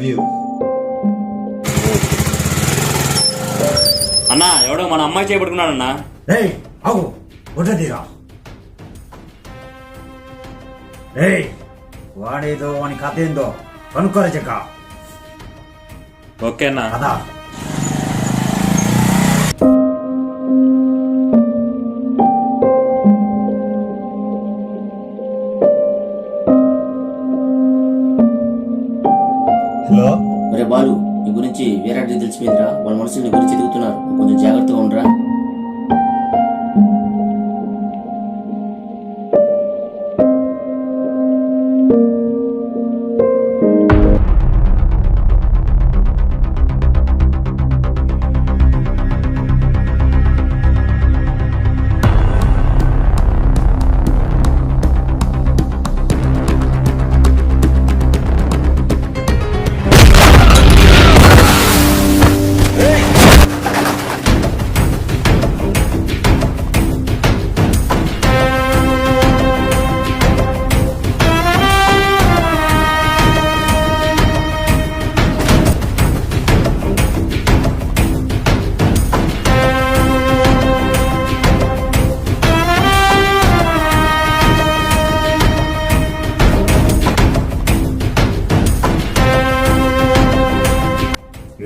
Love you. అన్నా ఎవడో మన అమ్మాయి చేపట్టుకున్నాడన్నా. ఏయ్ ఆగు, గుడ్డదిరా. ఏయ్ వాడేదో వాని కథ ఏందో కనుక్కోరా చెక్క. ఓకే అన్నా. కదా హలో, ఒరే బాలు, నీ గురించి వేరే తెలిసిపోయిందిరా. వాళ్ళ మనుషులు నీ గురించి తిరుగుతున్నారు, కొంచెం జాగ్రత్తగా ఉండరా.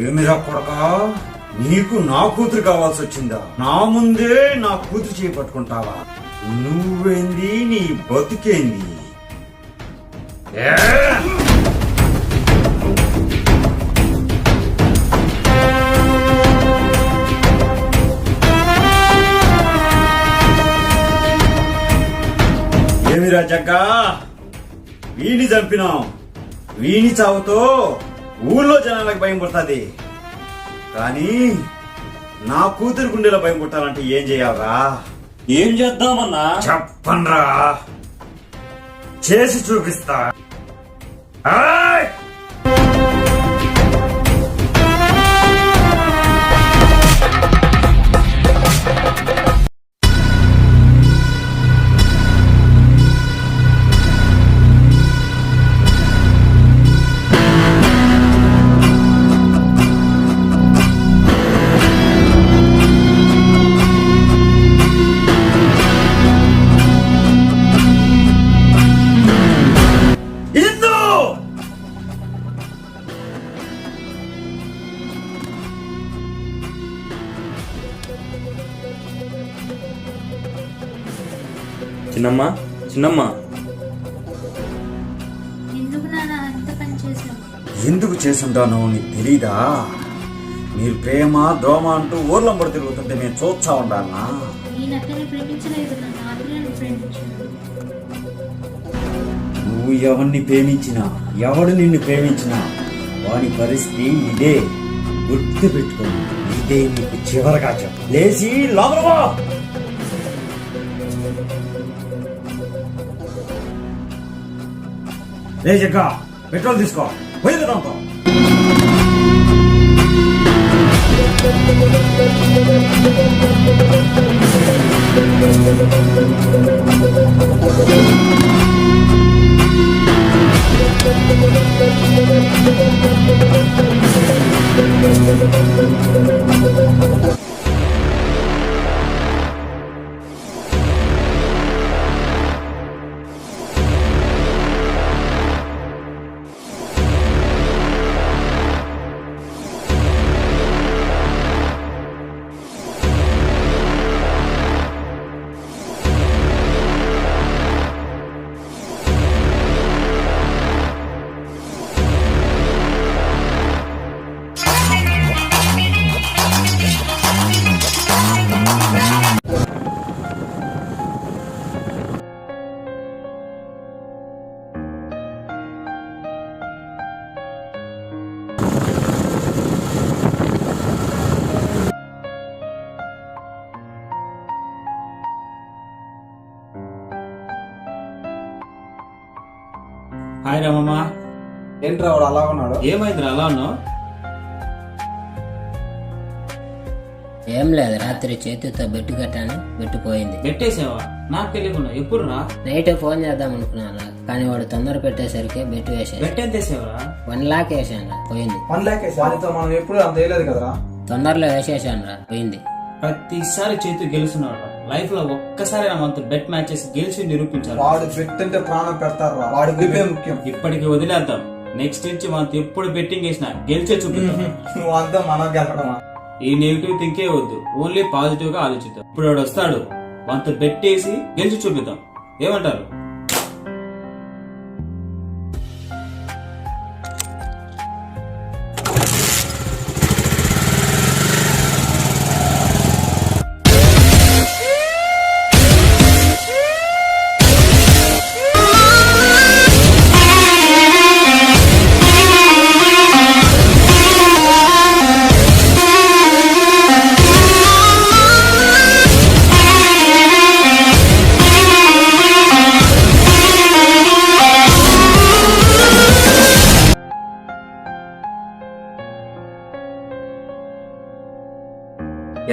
ఏమిరా కొడక, నీకు నా కూతురు కావాల్సి వచ్చిందా? నా ముందే నా కూతురు చేపట్టుకుంటావా? నువ్వేంది, నీ బతుకేంది? ఏ? ఏమిరా జగ్గా, వీణి చంపినాం. వీణి చావుతో ఊళ్ళో జనాలకు భయం పుడుతుంది, కానీ నా కూతురు గుండెలో భయం పుట్టాలంటే ఏం చేయాలరా? ఏం చేద్దామన్నా? చెప్పన్రా, చేసి చూపిస్తా. ఆయ్! చిన్నమ్మ, చిన్నమ్మ, ఎందుకు నాన్న అంత పని చేశావు? ఎందుకు చేసుంటానో నీకు తెలీదా? మీరు ప్రేమ దోమ అంటూ ఊర్లంబడి తిరుగుతుంటే నేను చూస్తా ఉండాలనా? నేను అతన్ని ప్రేమించలేదు నాన్న, అతను ప్రేమించాను. నువ్వు ఎవరిని ప్రేమించినా, ఎవడు నిన్ను ప్రేమించినా వాని పరిస్థితి ఇదే. గుర్తు పెట్టుకోండి, ఇదే నీకు చివరగా చెప్పు. లేచి లోపల పో. లే జగ్గా, పెట్రోల్ తీసుకో, పోయి దాంతో. హాయ్ రామమ్మ. ఏంట్రా వాడు అలా ఉన్నాడు? ఏమైందిరా అలా ఉన్నావు? ఏం లేదు, రాత్రి చేతితో బెట్టు కట్టాను, బెట్టు పోయింది. పెట్టేసావా? నాకు తెలియకుండా ఎప్పుడు రా నైట్ ఫోన్ చేద్దాం అనుకున్నాను కానీ వాడు తొందర పెట్టేసరికి బెట్ వేసాడు. బెట్టేం తెసేవరా 1 లాక్ వేసాను పోయింది. 1 లాక్ వాడితో మనం ఎప్పుడు అంత వేయలేదు కదరా. తొందరలో వేసేసాను రా పోయింది. ప్రతిసారి చేతు గెలుస్తున్నాడు లైఫ్ లో ఒక్కసారి మనతో బెట్ మ్యాచెస్ గెలిచి నిరూపించారు. వాడు పెట్టంటే ప్రాణం పెడతారు రా. వాడి గురిపే ముఖ్యం. ఇప్పటికి వదిలేద్దాం. నెక్స్ట్ నుంచి మనతో ఎప్పుడు బెట్టింగ్ చేసినా గెలిచే చూపిద్దాం. నువ్వు అంతా మనం గెలవడమా? ఈ నెగిటివ్ థింకే వద్దు, ఓన్లీ పాజిటివ్ గా ఆలోచిద్దాం. ఇప్పుడు వాడు వస్తాడు, మనతో బెట్టేసి గెలిచి చూపిద్దాం. ఏమంటారు?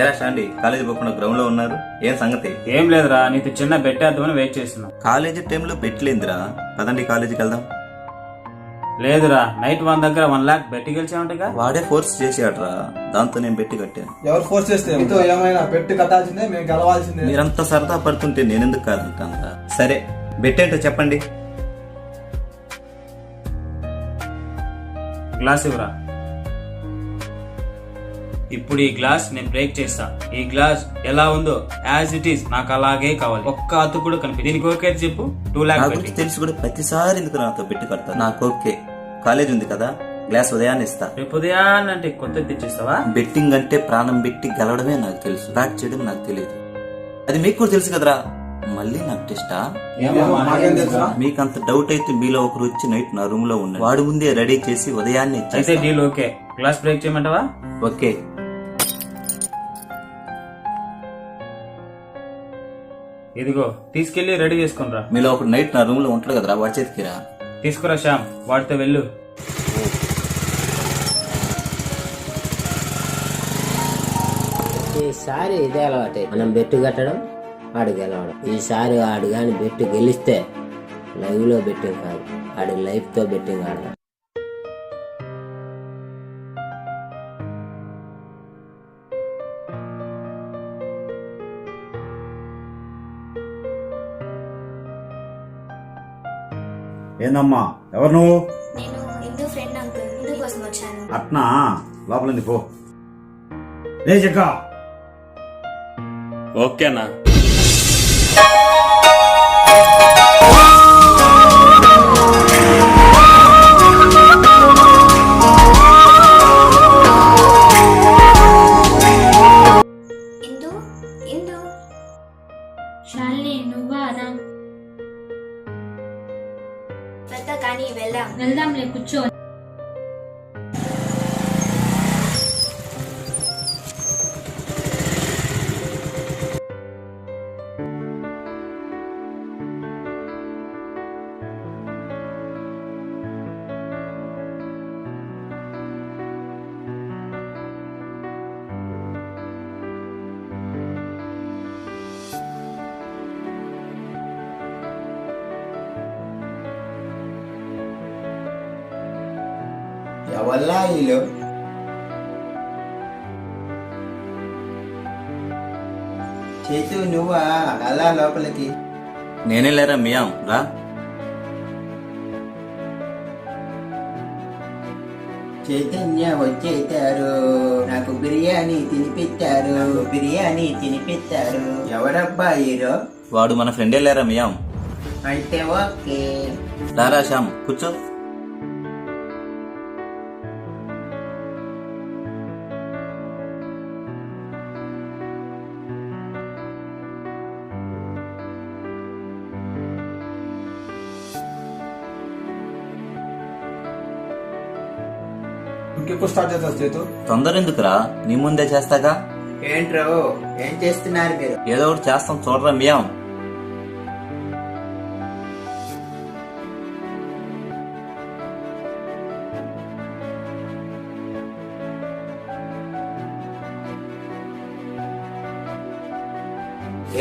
ఎరా శాండి, కాలేజీ పోకుండా గ్రౌండ్ లో ఉన్నారు, ఏం సంగతి? ఏం లేదురా, నీతో చిన్న బెట్టేద్దామని వెయిట్ చేస్తున్నాం. కాలేజీ టైంలో పెట్టలేదురా, పదండి కాలేజీకి వెళ్దాం. లేదురా, నైట్ 1 దగ్గర 1 లాక్ బెట్టి గెలిచామంటగా. వాడే ఫోర్స్ చేసాడరా, దాంతో నేను పెట్టి కట్టాను. ఎవరు ఫోర్స్ చేస్తే మీతో ఏమైనా పెట్టి కట్టాల్సిందే, మేము గెలవాల్సిందే. మీరంతా సరదా పడుతుంటే నేనెందుకు కాదంటా. సరే, బెట్టేంటో చెప్పండి. గ్లాస్ ఇవ్వరా. ఇప్పుడు ఈ గ్లాస్ నేను బ్రేక్ చేస్తా. ఈ గ్లాస్ ఎలా ఉందో యాజ్ ఇట్ ఈస్ నాకు అలాగే కావాలి. ఒక్క అతు కూడా కనిపి. దీనికి ఓకే చెప్పు. 2 నా లాక్ గురించి తెలిసి కూడా ప్రతిసారి ఎందుకు నాతో పెట్టి కడతా? నాకు ఓకే. కాలేజ్ ఉంది కదా, గ్లాస్ ఉదయాన్నే ఇస్తా. రేపు ఉదయాన్నంటే కొత్త తెచ్చిస్తావా? బెట్టింగ్ అంటే ప్రాణం పెట్టి గెలవడమే నాకు తెలుసు, బ్యాట్ చేయడం నాకు తెలియదు. అది మీకు కూడా తెలుసు కదరా. మళ్ళీ నాకు టెస్టా? మాకేం తెలుసా? మీకు అంత డౌట్ అయితే మీలో ఒకరు వచ్చి నైట్ నా రూమ్ లో ఉన్నారు, వాడు ముందే రెడీ చేసి ఉదయాన్నే అయితే ఇచ్చేస్తా. Deal okay. గ్లాస్ బ్రేక్ చేయమంటావా? ఓకే. ఇదిగో తీసుకెళ్లి రెడీ చేసుకునిరా. మీలో ఒకరు నైట్ నా రూమ్ లో ఉంటాడు కదరా, వాడి చేతికిరా. తీసుకురా శ్యామ్, వాడితో వెళ్ళు. ఈసారి ఇదే అలవాటే, మనం బెట్టు కట్టడం ఆడు గెలవడం. ఈసారి ఆడు గాని బెట్టు గెలిస్తే లైవ్ లో బెట్టింగ్ కాదు, ఆడి లైఫ్ తో బెట్టింగ్ ఆడదాం. ఏందమ్మా, ఎవరు నువ్వు? నేను హిందూ ఫ్రెండ్ అంకుల్, హిందూ కోసం వచ్చాను. అట్నా, లోపలింది పో. లే చెక్క. ఓకేనా? హిందూ హిందూ శాలిని నువ్వా రా. పెద్ద కానీ వెళ్దాం. వెళ్దాంలే, కూర్చో. ఎవల్లా వీళ్ళు? చేతు నువ్వా? అలా లోపలికి. నేనే లేరా మియాం, రా. చైతన్య వచ్చేశారు, నాకు బిర్యానీ తినిపిస్తారు. ఎవరబ్బా హీరో? వాడు మన ఫ్రెండే లేరా మియాం. అయితే ఓకే. రారా శ్యామ్, కూర్చో. ఇంకెప్పుడు స్టార్ట్ చేస్తారు చేతు? తొందర ఎందుకురా, నీ ముందే చేస్తాగా. ఏంట్రో, ఏం చేస్తున్నారు మీరు? ఏదో ఒకటి చేస్తాం, చూడరా మియాం.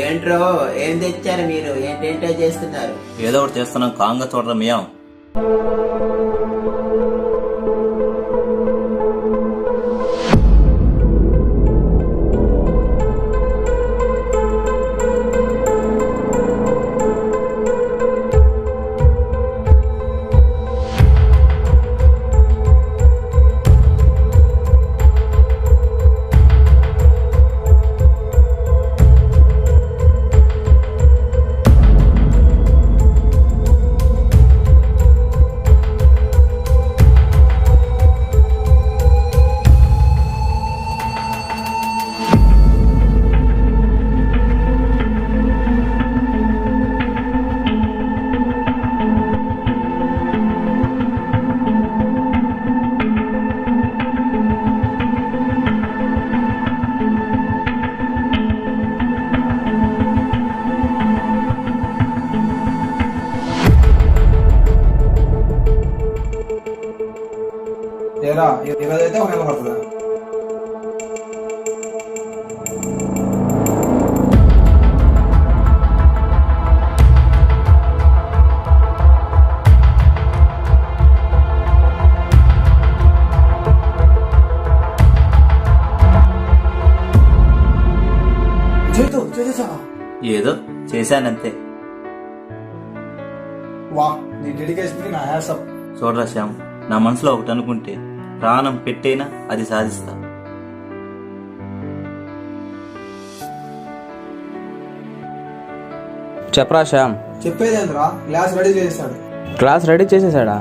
ఏంట్రో ఏం తెచ్చారు మీరు? ఏంటేంటో చేస్తున్నారు? ఏదో ఒకటి చేస్తున్నాం, కాంగా చూడరా మియాం. ఏరా ఈరోజైతే ఒక నెల పడుతుందా? చేసేసావా? ఏదో చేశానంతే. వా, నీ డెడికేషన్ కి నా హ్యాట్స్ ఆఫ్. చూడరా శ్యామ్, నా మనసులో ఒకటి అనుకుంటే ప్రాణం పెట్టైనా అది సాధిస్తా. చెప్పరా శ్యామ్. చెప్పేదేంద్రా, క్లాస్ రెడీ చేశాడు. క్లాస్ రెడీ చేసేసాడా?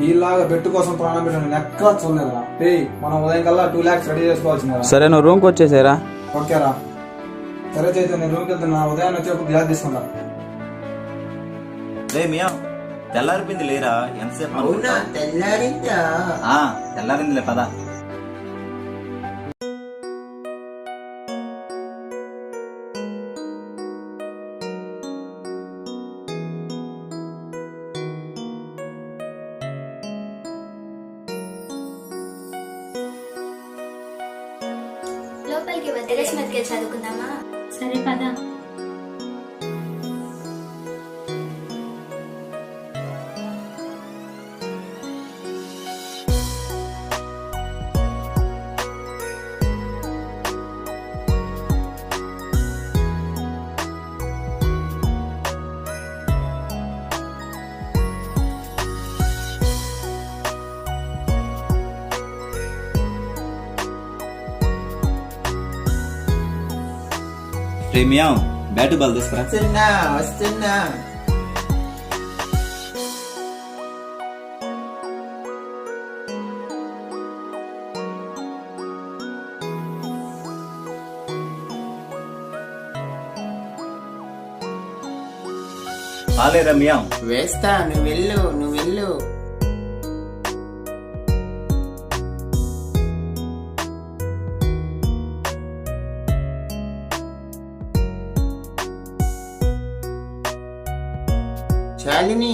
ఈలాగా బెట్టు కోసం ప్రాణం పెట్టాను ఎక్కడ చూడలేదురా. మనం ఉదయం కల్లా 2 lakhs రెడీ చేసుకోవాల్సిందా? సరే, నువ్వు రూమ్కి వచ్చేసేరా. ఓకేరా. సరే చైతన్య, నేను రూమ్కి వెళ్తున్నా. ఉదయం వచ్చేప్పుడు గ్లాస్ తీసుకుంటా. రే మియాం, తెల్లారిపోయింది లేరా? ఎంతసేపు అవునా, తెల్లారిందా? తెల్లారిందిలే పదా. లోపలికి టెర్రస్ మీదకి చదువుకుందామా? సరే పద. రే మియాం, బ్యాటు బాల్ తీసుకురా. వస్తున్నా వస్తున్నా. ఆలేరా మియాం. వేస్తా, నువ్వు వెళ్ళు, నువ్వు వెళ్ళు. శాలిని,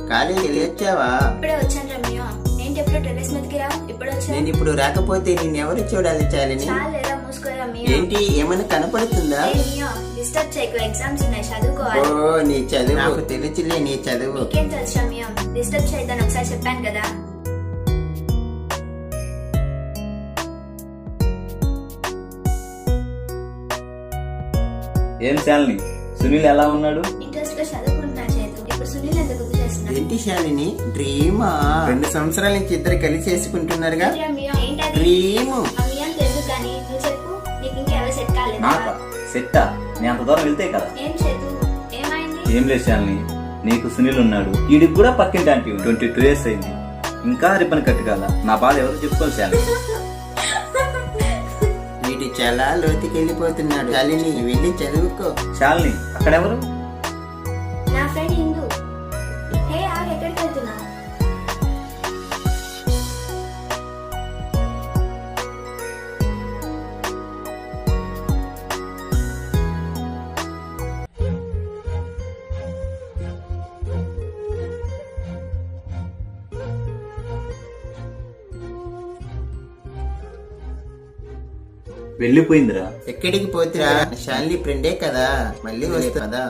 కాలేజీకి వచ్చావా? ఇప్పుడే వచ్చాను రమ్య. ఏంటి ఎప్పుడు టెర్రస్ మీదకి రావు? ఇప్పుడు వచ్చా. నేను ఇప్పుడు రాకపోతే నేను ఎవరు చూడాలి శాలిని? చాలేరా, మూసుకోరా రమ్య. ఏంటి, ఏమైనా కనపడుతుందా? డిస్టర్బ్ చేయకు, ఎగ్జామ్స్ ఉన్నాయి, చదువుకోవాలి. ఓ, నీ చదువు నాకు తెలుసులే, నీ చదువు. నీకేం తెలుసు రమ్య? డిస్టర్బ్ చేయదని ఒకసారి చెప్పాను కదా. ఏం శాలిని, సునీల్ ఎలా ఉన్నాడు? ఇంట్రెస్ట్ గా చదువుకుంటున్నా చేతు. ఇప్పుడు సునీల్ ఎంత గుర్తు చేస్తున్నా? ఏంటి శాలిని, డ్రీమా? 2 సంవత్సరాల నుంచి ఇద్దరు కలిసి చేసుకుంటున్నారుగా. రమ్య, ఏంటది? డ్రీమ్. రమ్య అని తెలుసు కానీ నువ్వు చెప్పు, నీకు ఇంకెవరు సెట్ కాలేదా? నాకా సెట్టా? నేను అంత దూరం వెళ్తే కదా. ఏం చేతు, ఏమైంది? ఏం లేదు శాలిని, నీకు సునీల్ ఉన్నాడు, వీడికి కూడా పక్కింటి ఆంటీ 22 years అయింది, ఇంకా రిబ్బన్ కట్టుకాల. నా బాధ ఎవరు చెప్పుకోవాలి శాలిని. వీడు చాలా లోతుకెళ్ళిపోతున్నాడు. శాలిని, వెళ్ళి చదువుకో. శాలిని, అక్కడెవరు? నా ఫ్రెండ్ హిందూ. హే, ఆగు, ఎక్కడికి వెళ్తున్నా? వెళ్ళిపోయిందిరా. ఎక్కడికి పోతురా? శాలిని ఫ్రెండే కదా, మళ్ళీ వస్తా కదా.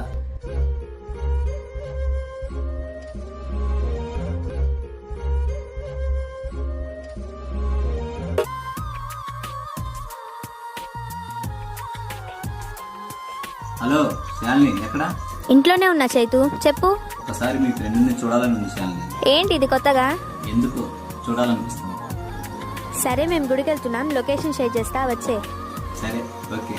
హలో శాలిని, ఎక్కడా? ఇంట్లోనే ఉన్నా చైతు, చెప్పు. ఒకసారి మీ ఫ్రెండ్ని చూడాలని ఉంది శాలిని. ఏంటి ఇది కొత్తగా? ఎందుకు చూడాలనిపిస్తుంది. సరే మేము గుడికి వెళ్తున్నాం, లొకేషన్ షేర్ చేస్తా, వచ్చే. సరే, ఓకే.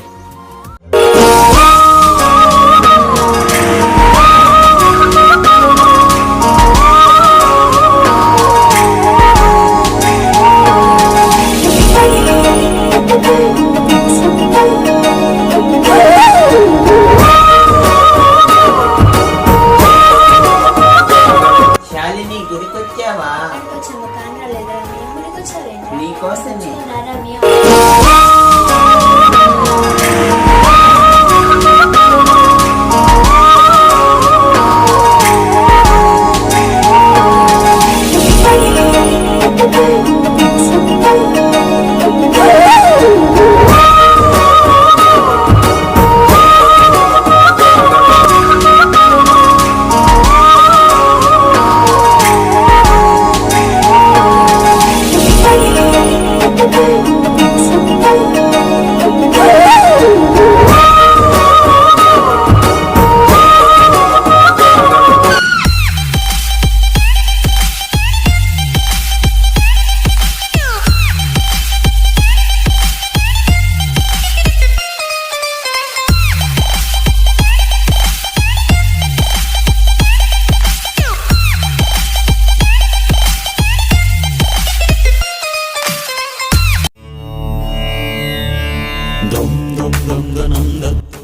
శాలిని గుడికొచ్చావా? నీకోసమే.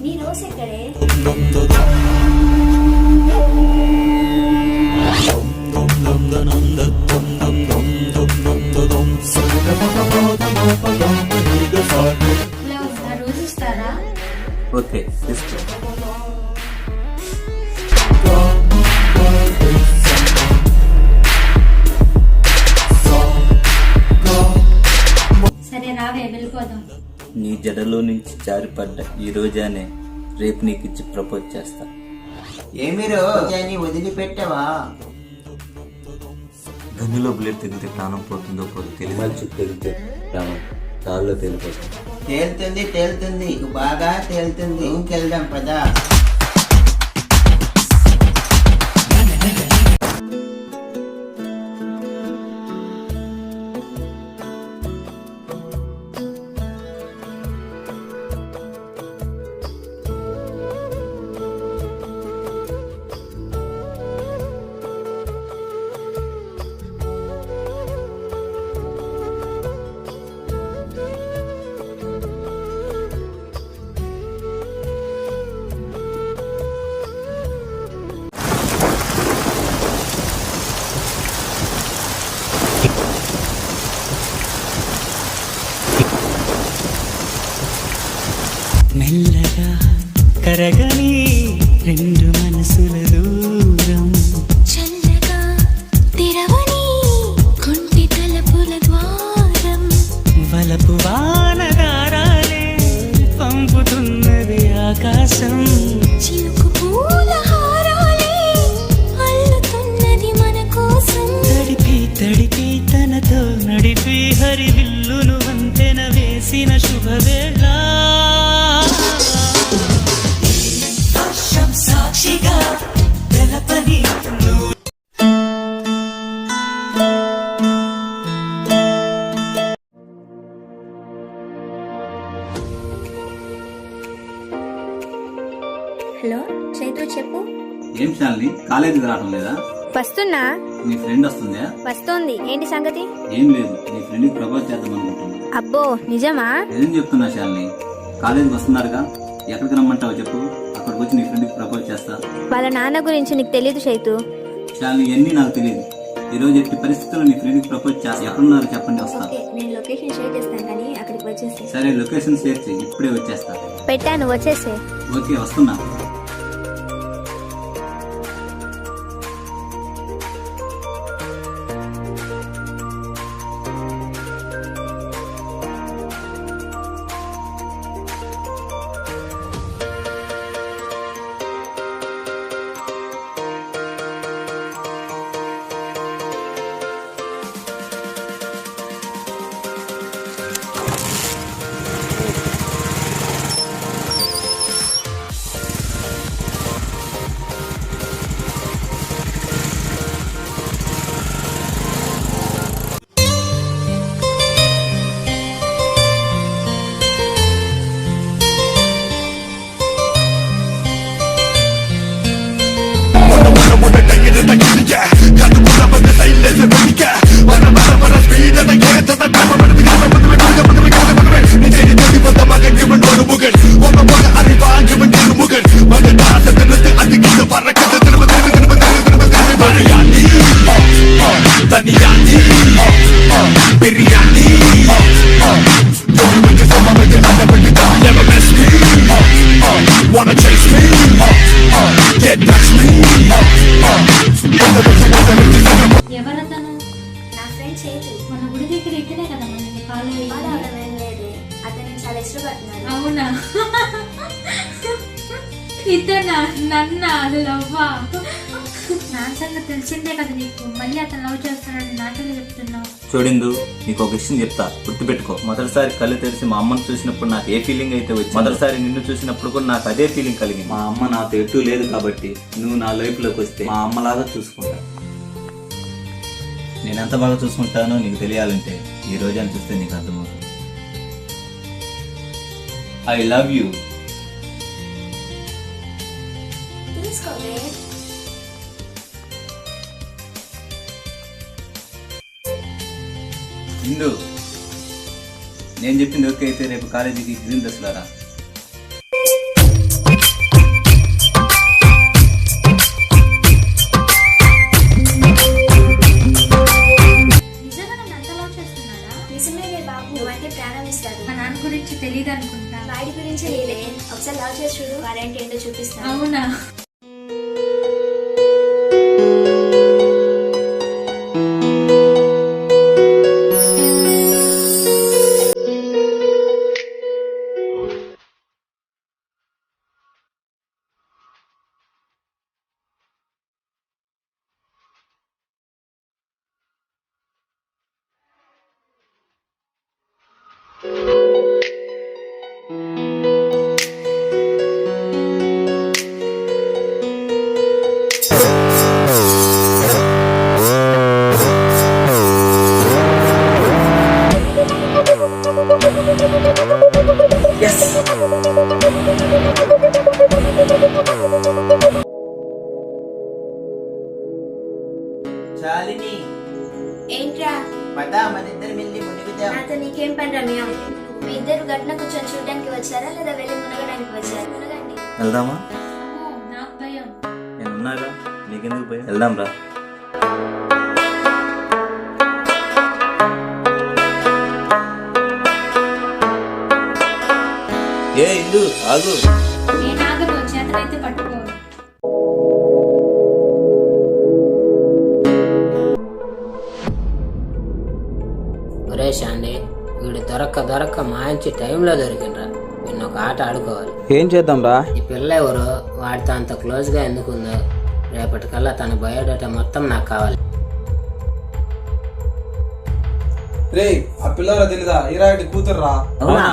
నీ రోజ్ ఎక్కడే? ఆ రోజు ఇస్తారా? ఓకే, తీసుకో. సరే రావే వెళ్ళిపోదాం. నీ జడలో నుంచి జారిపడ్డ ఈ రోజానే రేపు నీకు ఇచ్చి ప్రపోజ్ చేస్తా. ఏమి రోజాని వదిలిపెట్టవా? గన్నులో బుల్లెట్ తెగితే ప్రాణం పోతుందో పోదు తెలియదు. తెగితే ప్రాణం దారిలో తెలిపోతుంది. తేలుతుంది, బాగా తేలుతుంది. ఇంకెళ్దాం పదా. మెల్లగా కరగని రెండు మనసుల దూరం, చల్లగా తెరవని కుంటి తలుపుల ద్వారం, వలపు వానగారాలే పంపుతున్నది ఆకాశం, చిలుకు పూల హారాలే అల్లుతున్నది మన కోసం. తడిపి తడిపి తనతో నడిపి హరివిల్లును వంతెన వేసిన శుభవేళ, సాక్షిగా తెలపని హలో చైతు, చెప్పు. ఏం శాలిని, కాలేజీకి రావడం లేదా? వస్తున్నా. నీ ఫ్రెండ్ వస్తుందా? వస్తోంది. ఏంటి సంగతి? ఏం లేదు, నీ ఫ్రెండ్కి ప్రపోజ్ చేద్దాం అనుకుంటున్నా. అబ్బో నిజమా? ఏం చెప్తున్నా శాలిని, కాలేజీకి వస్తున్నారుగా, ఎక్కడికి రమ్మంటావో చెప్పు, అక్కడికి వచ్చి నీ ఫ్రెండ్కి ప్రపోజ్ చేస్తా. వాళ్ళ నాన్న గురించి నీకు తెలీదు చైతు. శాలిని, ఇవన్నీ నాకు తెలియదు. ఈ రోజు ఎట్టి పరిస్థితుల్లో నీ ఫ్రెండ్కి ప్రపోజ్ చేస్తా. ఎక్కడున్నారు చెప్పండి, వస్తా. నేను లొకేషన్ షేర్ చేస్తాను కానీ అక్కడికి వచ్చేసి. సరే, లొకేషన్ షేర్ చేయి, ఇప్పుడే వచ్చేస్తా. పెట్టాను, వచ్చేసే. ఓకే, వస్తున్నా. ఎవరతను? నా ఫ్రెండ్ చేతు. మన గుడి దగ్గర ఇక్కడే కదా మనల్ని ఫాలో వాడు అయ్యి. అవడం ఏం లేదు, అతన్ని చాలా ఇష్టపడుతున్నాడు. అవునా? ఇతనా? నన్నా? లవ్వా? నా సంగతి తెలిసిందే కదా నీకు. మళ్ళీ అతను లవ్ చేస్తున్నాడు నాటలు చెప్తున్నావు. చూడిందు, నీకు ఒక విషయం చెప్తా, గుర్తుపెట్టుకో. మొదటిసారి కళ్ళు తెరిచి మా అమ్మను చూసినప్పుడు నాకు ఏ ఫీలింగ్ అయితే వచ్చింది, మొదటిసారి నిన్ను చూసినప్పుడు కూడా నాకు అదే ఫీలింగ్ కలిగింది. మా అమ్మ నాతో ఎటు లేదు కాబట్టి నువ్వు నా లైఫ్ లోకి వస్తే మా అమ్మలాగా చూసుకుంటా. నేను ఎంత బాగా చూసుకుంటానో నీకు తెలియాలంటే ఈ రోజు అని చూస్తే నీకు అర్థమవుతుంది. I love you. తీసుకోవే. ఇందు, నేను చెప్పింది ఓకే అయితే రేపు కాలేజీకి గ్రీన్ డ్రెస్లో రా. నిజంగా నన్ను అంత లవ్ చేస్తున్నాడా? నిజమేనే బాబు, నువ్వంటే ప్రాణం ఇస్తాడు. మా నాన్న గురించి తెలియదు అనుకుంటా. వాడి గురించి లేదే, ఒకసారి లవ్ చేసి చూడు, వాడంటే ఏంటో చూపిస్తాను. అవునా? శాలిని, ఏంట్రా? పదా మన ఇద్దరు వెళ్ళి మునిగుదాం. నాతో నీకేం పని రమ్య? మీ ఇద్దరు గట్న కూర్చొని చూడడానికి వచ్చారా లేదా వెళ్ళి మునగడానికి వచ్చారా? మునగండి. వెళ్దామా? అమ్మో, నాకు భయం. నేను ఉన్నాగా, నీకెందుకు పోయి వెళ్దాం రా. ఏ ఇందు ఆగు. నేను ఆగను, చేతనైతే పట్టుకో. ఒరే శాండి, వీడు దొరక్క మంచి టైంలో దొరికిండ్రా. నిన్న ఒక ఆట ఆడుకోవాలి. ఏం చేద్దాం రా? ఈ పిల్ల ఎవరు, వాడితో అంత క్లోజ్ గా ఎందుకుందో, రేపటికల్లా తన బయోడేటా మొత్తం నాకు కావాలి. రే, ఆ పిల్లరా తెలీదా? ఈరాటి కూతుర్రా. అవునా?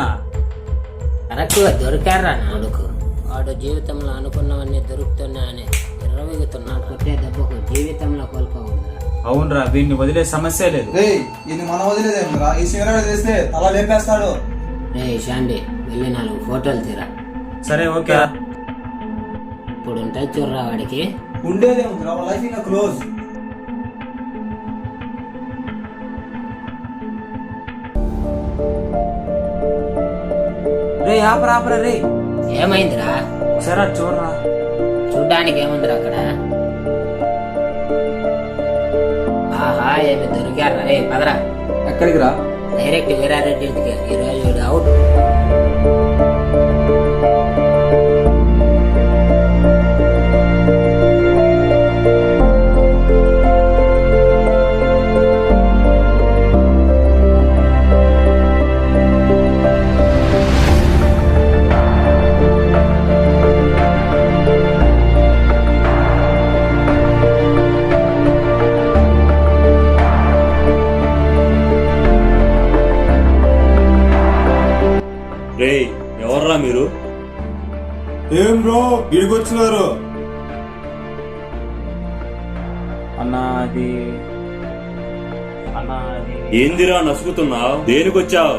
కరెక్ట్ గా దొరికారా నా కొడుకు. వాడు జీవితంలో అనుకున్నవన్నీ దొరుకుతున్నాయని విర్రవీగుతున్నాడు. కొట్టే దెబ్బకు జీవితంలో కోలుకోకూడదురా. అవునరా, వీడిని వదిలే సమస్య లేదు. రే, ఇది మనం వదిలేదేమిరా? ఈ సిగరెట్ చేస్తే అలా లేపేస్తాడు. రే శాండి, వెళ్ళి 4 ఫోటోలు తీరా. సరే ఓకే. ఇప్పుడు ఉంటాయి చూడరా వాడికి. ఉండేదేముందిరా, వాళ్ళ లైఫ్ ఇంకా క్లోజ్. రే ఆపరా రే. ఏమైందిరా? సరే చూడరా. చూడ్డానికి ఏముందిరా అక్కడ? ఆహా, ఏమి దొరికారా? రే పదరా. ఎక్కడికి రా? డైరెక్ట్ వీరారెడ్డి ఇంటికి. ఈరోజు వీడు అవుట్. రే, ఎవర్రా మీరు? ఏం బ్రో, ఇడికొచ్చినారు? అన్నా అది ఏందిరా నసుకుతున్నావు? దేనికొచ్చావు?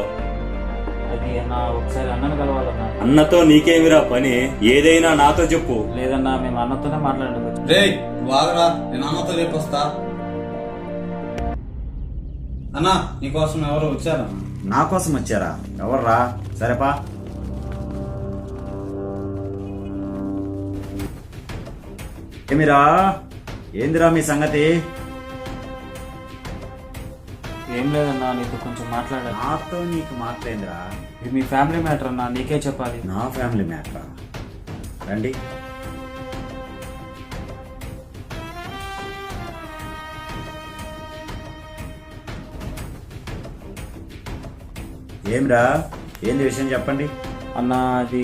అది అన్నా, ఒకసారి అన్నను కలవాలన్నా. అన్నతో నీకేమిరా పని? ఏదైనా నాతో చెప్పు. లేదన్నా, మేము అన్నతోనే మాట్లాడడం. రే, వాగరా, నేను అన్నతో రేపు వస్తా. అన్నా నీకోసం ఎవరు వచ్చారా? నా కోసం వచ్చారా? ఎవర్రా? సరేపా. ఏమిరా, ఏందిరా మీ సంగతి? ఏం లేదన్నా, నీతో కొంచెం మాట్లాడాలి. నాతో నీకు మాట్లాడిందిరా? ఇది మీ ఫ్యామిలీ మ్యాటర్ అన్నా, నీకే చెప్పాలి. నా ఫ్యామిలీ మ్యాటరా? రండి. ఏమిరా, ఏంది విషయం చెప్పండి. అన్నా అది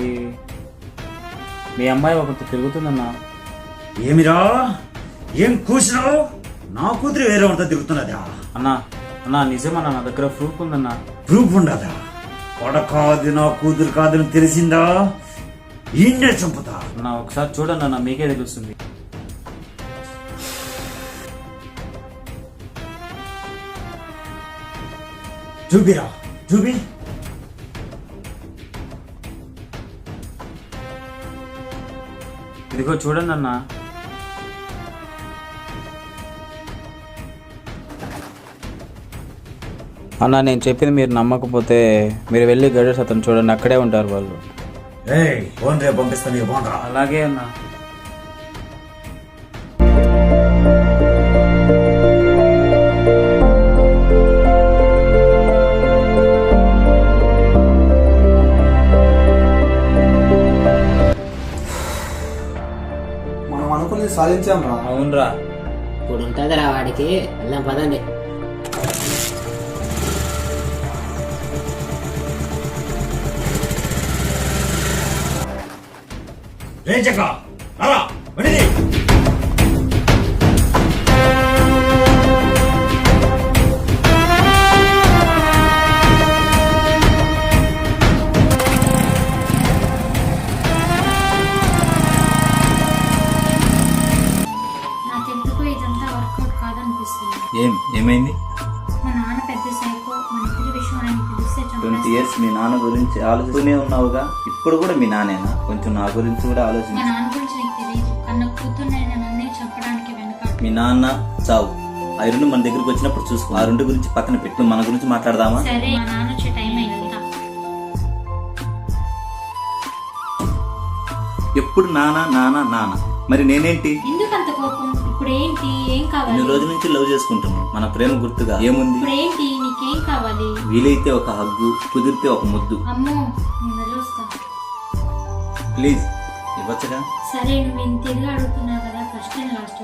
మీ అమ్మాయి ఒకరితో తిరుగుతుందన్నా. ఏమిరా, ఏం కూర్చున్నావు? నా కూతురు వేరే ఉంటే తిరుగుతున్నదా? అన్నా అన్నా నిజమన్నా, నా దగ్గర ప్రూఫ్ ఉందన్నా. ప్రూఫ్ ఉండదా? కొడకాదు నా కూతురు కాదని తెలిసిందా ఈయన్నే చంపుతా. అన్నా ఒకసారి చూడండి అన్న, మీకే తెలుస్తుంది. చూపిరా, చూపి. ఇదిగో చూడండి అన్నా. అన్నా నేను చెప్పింది మీరు నమ్మకపోతే మీరు వెళ్ళి గైడర్స్ అతను చూడండి, అక్కడే ఉంటారు వాళ్ళు. ఫోన్ రేపు పంపిస్తా, నీకు ఫోన్ రా. అలాగే అన్నా. మనం అనుకున్నది సాధించాం రా. అవునరా. ఇప్పుడు ఉంటుందిరా వాడికి. వెళ్దాం పదండి. రేచక అలా వెళ్ళి. నాకెందుకో ఇదంతా వర్కౌట్ కాదనిపిస్తుంది. ఏమైంది? మా నాన్న పెద్ద సైకో. మన ఇద్దరి విషయం ఆయన తెలిస్తే 20 years మీ నాన్న గురించి ఆలోచిస్తూనే ఉన్నావుగా, ఇప్పుడు కూడా మీ నానేనా? కొంచెం నా గురించి కూడా మా ఆలోచించు. నాన్న గురించి నీకు తెలియదు. కన్న కూతుర్నైనా నన్నే చెప్పడానికి వెనకాడు. మీ నాన్న చావు ఆ రెండు మన దగ్గరికి వచ్చినప్పుడు చూసుకో. ఆ రెండు గురించి పక్కన పెట్టు, మన గురించి మాట్లాడదామా? సరే, మా నాన్న వచ్చే టైం అయింది. ఎప్పుడు నానా నానా నానా, మరి నేనేంటి? ఎందుకంత కోపం? ఇప్పుడు ఏంటి? ఏం కావాలి? ఇన్ని రోజుల నుంచి లవ్ చేసుకుంటున్నాం. మన ప్రేమ గుర్తుగా ఏముంది? ఇప్పుడు ఏంటి? నీకేం కావాలి? వీలైతే ఒక హగ్గు, కుదిరితే ఒక ముద్దు. అమ్మో, నేను వెళ్ళొస్తా. ప్లీజ్ ఇవ్వచ్చుగా. సరే, నువ్వు ఇంత తిరిగి అడుగుతున్నావు కదా, ఫస్ట్ అండ్ లాస్ట్.